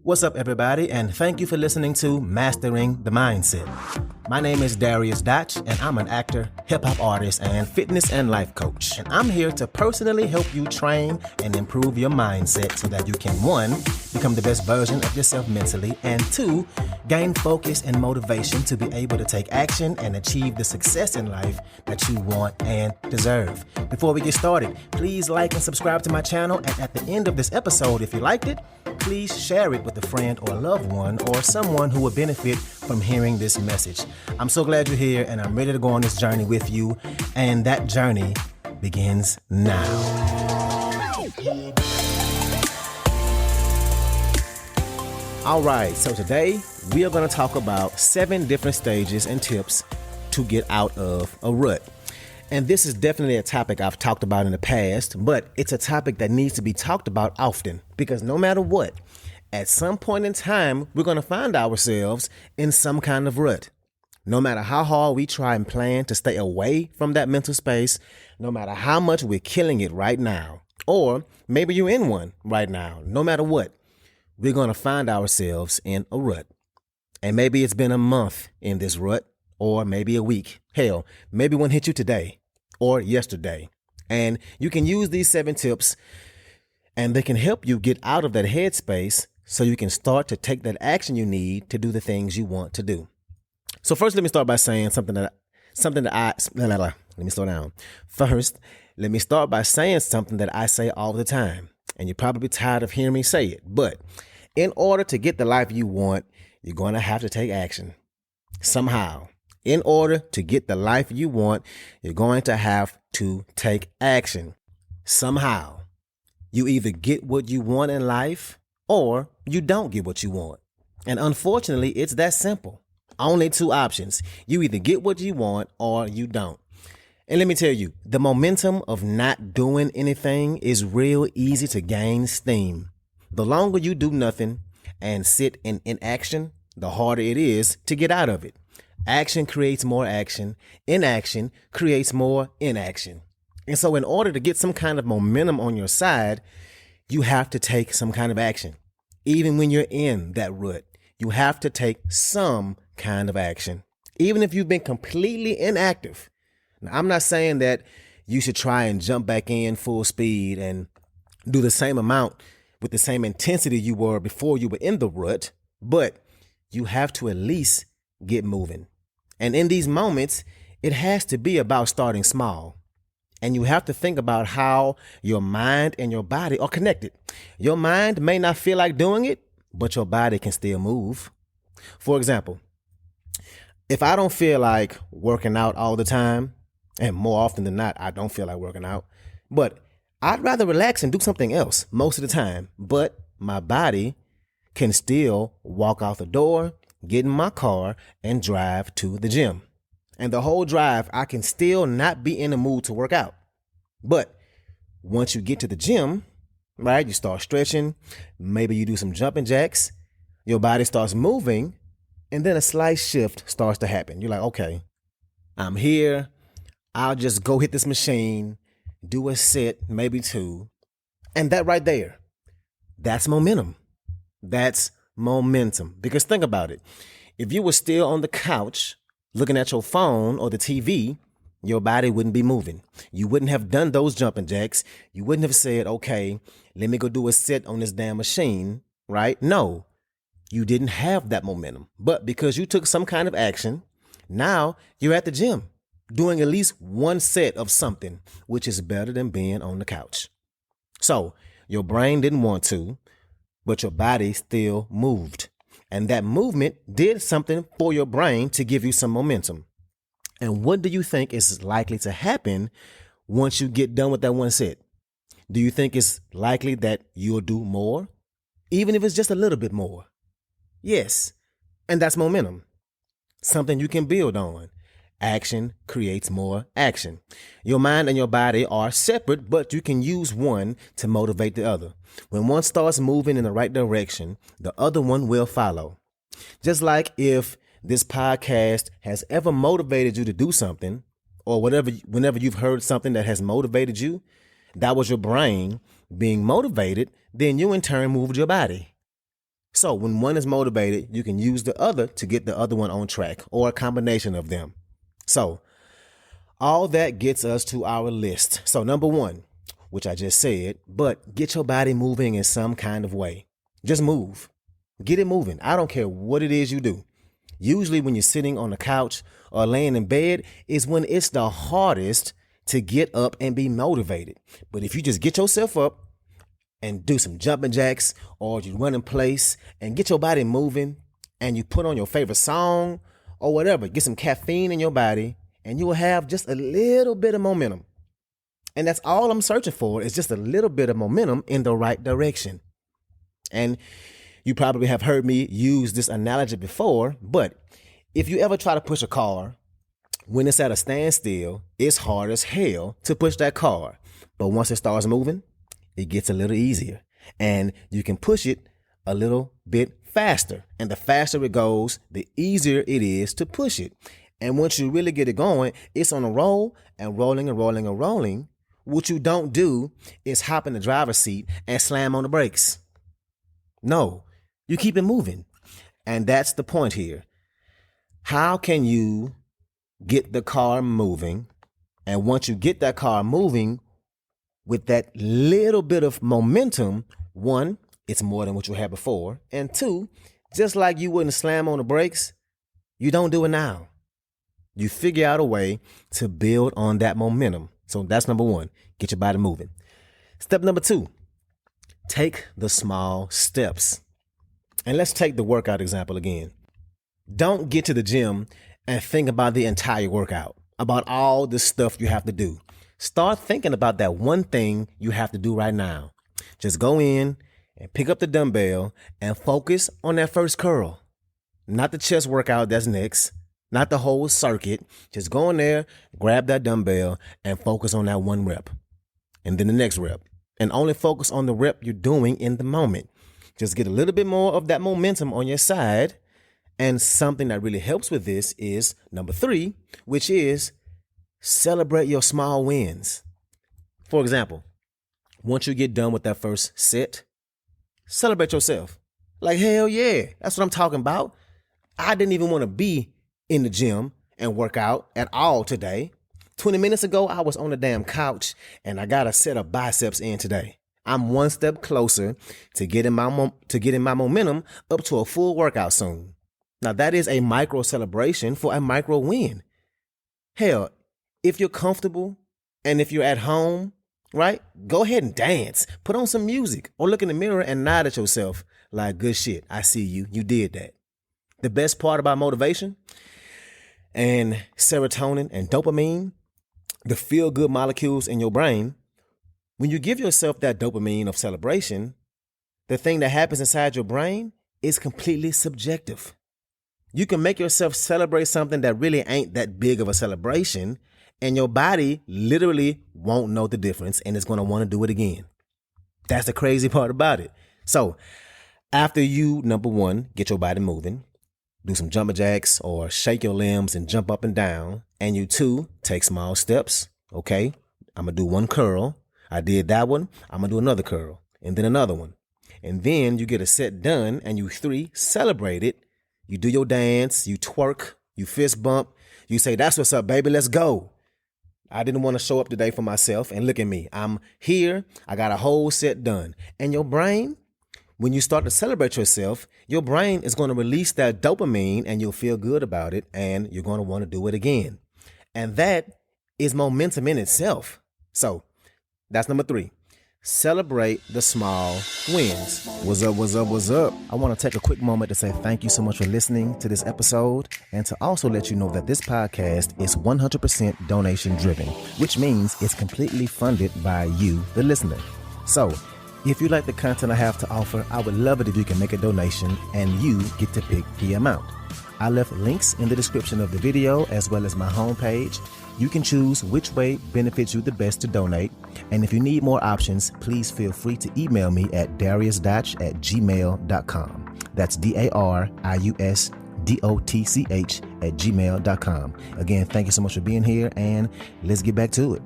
What's up, everybody, and thank you for listening to Mastering the Mindset. My name is Dariusdotch, and I'm an actor, hip-hop artist, and fitness and life coach. And I'm here to personally help you train and improve your mindset so that you can, 1, become the best version of yourself mentally, and 2, gain focus and motivation to be able to take action and achieve the success in life that you want and deserve. Before we get started, please like and subscribe to my channel, and at the end of this episode, if you liked it, please share it with a friend or loved one or someone who would benefit from hearing this message. I'm so glad you're here, and I'm ready to go on this journey with you, and that journey begins now. All right, so today we are going to talk about 7 different stages and tips to get out of a rut. And this is definitely a topic I've talked about in the past, but it's a topic that needs to be talked about often because no matter what, at some point in time, we're going to find ourselves in some kind of rut. No matter how hard we try and plan to stay away from that mental space, no matter how much we're killing it right now, or maybe you're in one right now, no matter what, we're going to find ourselves in a rut. And maybe it's been a month in this rut, or maybe a week. Hell, maybe one hit you today or yesterday. And you can use these 7 tips and they can help you get out of that headspace so you can start to take that action you need to do the things you want to do. So first, let me start by saying let me slow down. First, let me start by saying something that I say all the time, and you're probably tired of hearing me say it, but in order to get the life you want, you're going to have to take action somehow. In order to get the life you want, you're going to have to take action somehow. You either get what you want in life or you don't get what you want. And unfortunately, it's that simple. Only 2 options. You either get what you want or you don't. And let me tell you, the momentum of not doing anything is real easy to gain steam. The longer you do nothing and sit in inaction, the harder it is to get out of it. Action creates more action. Inaction creates more inaction. And so in order to get some kind of momentum on your side, you have to take some kind of action. Even when you're in that rut, you have to take some kind of action. Even if you've been completely inactive. Now, I'm not saying that you should try and jump back in full speed and do the same amount with the same intensity you were before you were in the rut, but you have to at least get moving. And in these moments, it has to be about starting small. And you have to think about how your mind and your body are connected. Your mind may not feel like doing it, but your body can still move. For example, if I don't feel like working out all the time, and more often than not, I don't feel like working out, but I'd rather relax and do something else most of the time. But my body can still walk out the door, get in my car, and drive to the gym. And the whole drive, I can still not be in the mood to work out. But once you get to the gym, right, you start stretching, maybe you do some jumping jacks, your body starts moving, and then a slight shift starts to happen. You're like, okay, I'm here. I'll just go hit this machine, do a set, maybe 2. And that right there, that's momentum. That's momentum. Because think about it. If you were still on the couch looking at your phone or the TV, your body wouldn't be moving. You wouldn't have done those jumping jacks. You wouldn't have said, okay, let me go do a set on this damn machine, right? No, you didn't have that momentum. But because you took some kind of action, now you're at the gym doing at least 1 set of something, which is better than being on the couch. So your brain didn't want to, but your body still moved. And that movement did something for your brain to give you some momentum. And what do you think is likely to happen once you get done with that 1 set? Do you think it's likely that you'll do more? Even if it's just a little bit more? Yes. And that's momentum. Something you can build on. Action creates more action. Your mind and your body are separate, but you can use one to motivate the other. When one starts moving in the right direction, the other one will follow. Just like if this podcast has ever motivated you to do something, or whenever you've heard something that has motivated you, that was your brain being motivated, then you in turn moved your body. So when one is motivated, you can use the other to get the other one on track, or a combination of them. So all that gets us to our list. So number one, which I just said, but get your body moving in some kind of way. Just move. Get it moving. I don't care what it is you do. Usually when you're sitting on the couch or laying in bed is when it's the hardest to get up and be motivated. But if you just get yourself up and do some jumping jacks, or you run in place and get your body moving, and you put on your favorite song or whatever, get some caffeine in your body, and you will have just a little bit of momentum. And that's all I'm searching for, is just a little bit of momentum in the right direction. And you probably have heard me use this analogy before, but if you ever try to push a car when it's at a standstill, it's hard as hell to push that car. But once it starts moving, it gets a little easier, and you can push it a little bit faster. And the faster it goes, the easier it is to push it. And once you really get it going, it's on a roll and rolling and rolling and rolling. What you don't do is hop in the driver's seat and slam on the brakes. No, you keep it moving. And that's the point here. How can you get the car moving? And once you get that car moving with that little bit of momentum, one, it's more than what you had before. And two, just like you wouldn't slam on the brakes, you don't do it now. You figure out a way to build on that momentum. So that's number one, get your body moving. Step number two, take the small steps. And let's take the workout example again. Don't get to the gym and think about the entire workout, about all the stuff you have to do. Start thinking about that one thing you have to do right now. Just go in and pick up the dumbbell and focus on that first curl. Not the chest workout that's next, not the whole circuit. Just go in there, grab that dumbbell, and focus on that one rep. And then the next rep. And only focus on the rep you're doing in the moment. Just get a little bit more of that momentum on your side. And something that really helps with this is number three, which is celebrate your small wins. For example, once you get done with that first set, celebrate yourself. Like, hell yeah, that's what I'm talking about. I didn't even want to be in the gym and work out at all today. 20 minutes ago, I was on the damn couch and I got a set of biceps in today. I'm one step closer to getting my momentum up to a full workout soon. Now, that is a micro celebration for a micro win. Hell, if you're comfortable and if you're at home, right, go ahead and dance. Put on some music or look in the mirror and nod at yourself like, good shit, I see you. You did that. The best part about motivation and serotonin and dopamine, the feel-good molecules in your brain, when you give yourself that dopamine of celebration, the thing that happens inside your brain is completely subjective. You can make yourself celebrate something that really ain't that big of a celebration, and your body literally won't know the difference, and it's going to want to do it again. That's the crazy part about it. So after you, number one, get your body moving, do some jumping jacks or shake your limbs and jump up and down, and you two, take small steps. Okay, I'm going to do one curl. I did that one. I'm going to do another curl and then another one. And then you get a set done and you three celebrate it. You do your dance, you twerk, you fist bump. You say, that's what's up, baby. Let's go. I didn't want to show up today for myself, and look at me. I'm here. I got a whole set done. And your brain, when you start to celebrate yourself, your brain is going to release that dopamine and you'll feel good about it and you're going to want to do it again. And that is momentum in itself. So that's number three. Celebrate the small wins. What's up, what's up, what's up? I want to take a quick moment to say thank you so much for listening to this episode, and to also let you know that this podcast is 100% donation driven, which means it's completely funded by you, the listener. So if you like the content I have to offer, I would love it if you can make a donation and you get to pick the amount. I left links in the description of the video as well as my homepage. You can choose which way benefits you the best to donate. And if you need more options, please feel free to email me at dariusdotch@gmail.com. That's dariusdotch@gmail.com. Again, thank you so much for being here, and let's get back to it.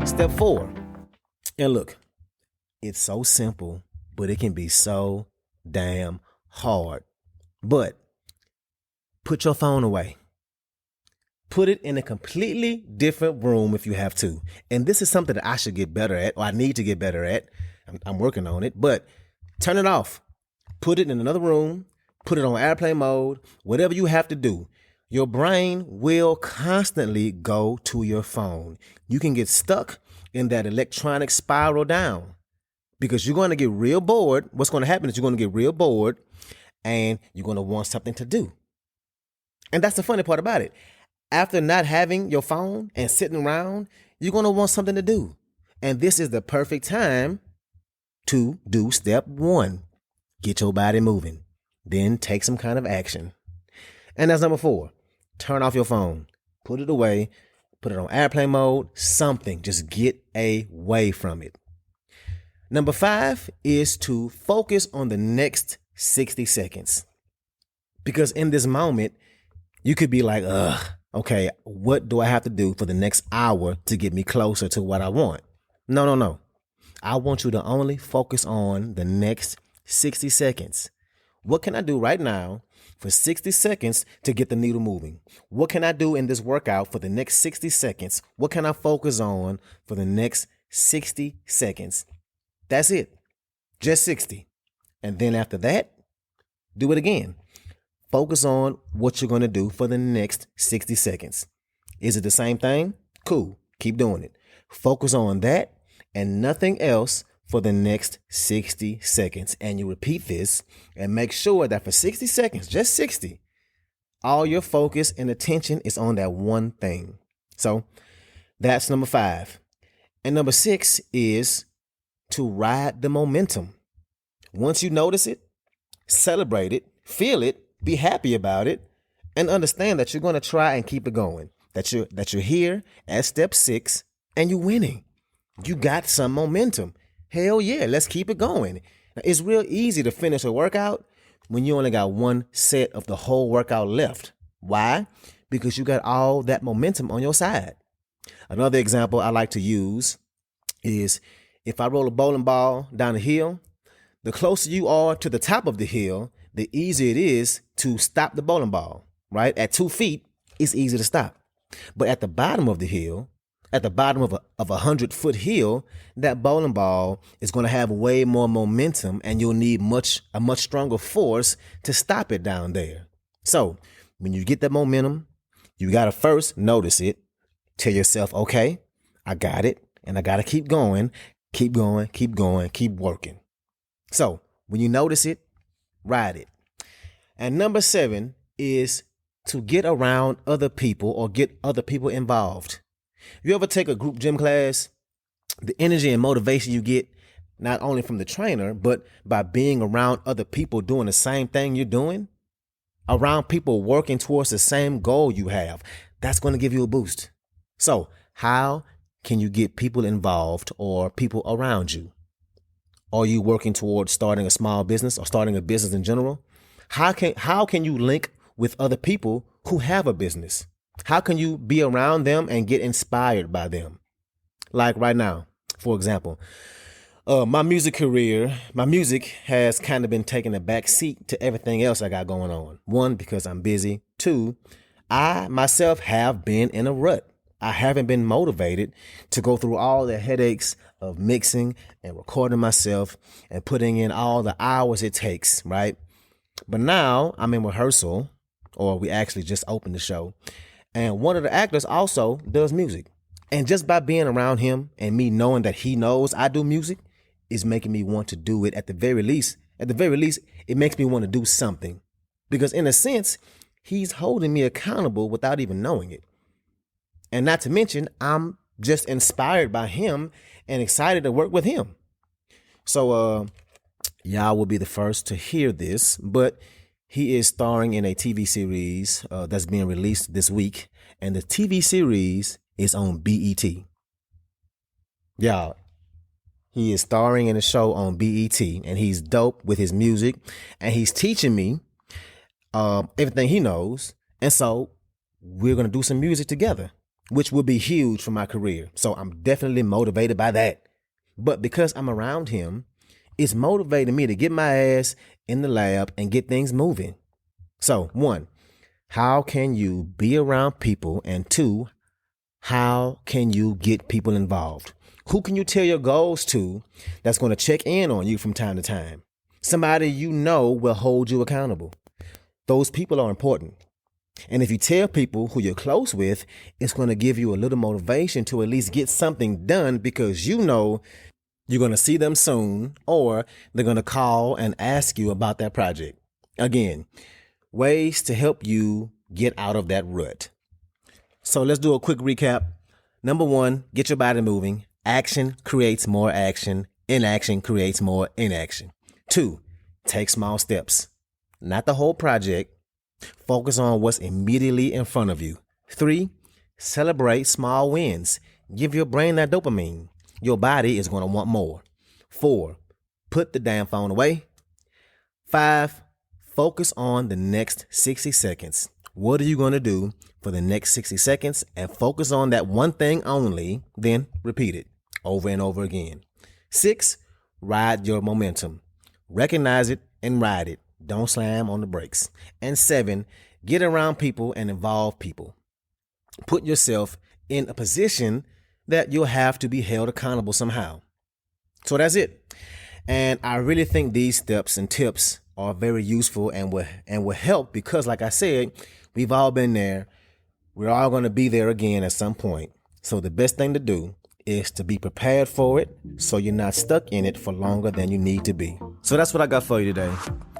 Step 4. And look, It's so simple, but it can be so damn hard. But put your phone away. Put it in a completely different room if you have to. And this is something that I should get better at, or I need to get better at. I'm working on it, but turn it off. Put it in another room. Put it on airplane mode. Whatever you have to do. Your brain will constantly go to your phone. You can get stuck in that electronic spiral down because you're going to get real bored. What's going to happen is you're going to get real bored and you're going to want something to do. And that's the funny part about it. After not having your phone and sitting around, you're going to want something to do. And this is the perfect time to do step 1. Get your body moving. Then take some kind of action. And that's number 4. Turn off your phone. Put it away. Put it on airplane mode. Something. Just get away from it. Number 5 is to focus on the next 60 seconds. Because in this moment, you could be like, okay, what do I have to do for the next hour to get me closer to what I want? No. I want you to only focus on the next 60 seconds. What can I do right now for 60 seconds to get the needle moving? What can I do in this workout for the next 60 seconds? What can I focus on for the next 60 seconds? That's it. Just 60. And then after that, do it again. Focus on what you're going to do for the next 60 seconds. Is it the same thing? Cool. Keep doing it. Focus on that and nothing else for the next 60 seconds. And you repeat this and make sure that for 60 seconds, just 60, all your focus and attention is on that one thing. So that's number 5. And number 6 is to ride the momentum. Once you notice it, celebrate it, feel it, be happy about it, and understand that you're going to try and keep it going. That you're here at step 6 and you're winning. You got some momentum. Hell yeah, let's keep it going. Now, it's real easy to finish a workout when you only got one set of the whole workout left. Why? Because you got all that momentum on your side. Another example I like to use is if I roll a bowling ball down a hill, the closer you are to the top of the hill, the easier it is to stop the bowling ball, right? At 2 feet, it's easy to stop. But at the bottom of the hill, at the bottom of a 100-foot hill, that bowling ball is going to have way more momentum and you'll need a much stronger force to stop it down there. So when you get that momentum, you got to first notice it. Tell yourself, okay, I got it. And I got to keep going, keep working. So when you notice it, ride it. And number 7 is to get around other people or get other people involved. You ever take a group gym class? The energy and motivation you get, not only from the trainer, but by being around other people doing the same thing you're doing, around people working towards the same goal you have, that's going to give you a boost. So how can you get people involved or people around you? Are you working towards starting a small business or starting a business in general? How can you link with other people who have a business? How can you be around them and get inspired by them? Like right now, for example, my music has kind of been taking a back seat to everything else I got going on. 1, because I'm busy. 2, I myself have been in a rut. I haven't been motivated to go through all the headaches of mixing and recording myself and putting in all the hours it takes, right? But now I'm in rehearsal, or we actually just opened the show. And one of the actors also does music. And just by being around him and me knowing that he knows I do music is making me want to do it at the very least. At the very least, it makes me want to do something. Because in a sense, he's holding me accountable without even knowing it. And not to mention, I'm just inspired by him and excited to work with him. So y'all will be the first to hear this, but he is starring in a TV series that's being released this week. And the TV series is on BET. Y'all, he is starring in a show on BET, and he's dope with his music, and he's teaching me everything he knows. And so we're going to do some music together, which will be huge for my career. So I'm definitely motivated by that. But because I'm around him, it's motivating me to get my ass in the lab and get things moving. So 1, how can you be around people? And 2, how can you get people involved? Who can you tell your goals to that's going to check in on you from time to time? Somebody you know will hold you accountable. Those people are important. And if you tell people who you're close with, it's going to give you a little motivation to at least get something done, because you know you're going to see them soon, or they're going to call and ask you about that project. Again, ways to help you get out of that rut. So let's do a quick recap. Number 1, get your body moving. Action creates more action. Inaction creates more inaction. 2, take small steps. Not the whole project. Focus on what's immediately in front of you. 3, celebrate small wins. Give your brain that dopamine. Your body is going to want more. 4, put the damn phone away. 5, focus on the next 60 seconds. What are you going to do for the next 60 seconds? And focus on that one thing only, then repeat it over and over again. 6, ride your momentum. Recognize it and ride it. Don't slam on the brakes. And 7, get around people and involve people. Put yourself in a position that you'll have to be held accountable somehow. So that's it. And I really think these steps and tips are very useful and will help, because like I said, we've all been there. We're all going to be there again at some point. So the best thing to do is to be prepared for it, so you're not stuck in it for longer than you need to be. So that's what I got for you today.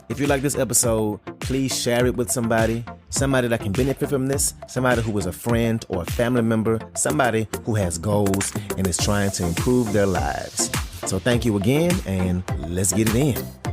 If you like this episode, please share it with somebody that can benefit from this, somebody who is a friend or a family member, somebody who has goals and is trying to improve their lives. So thank you again, and let's get it in.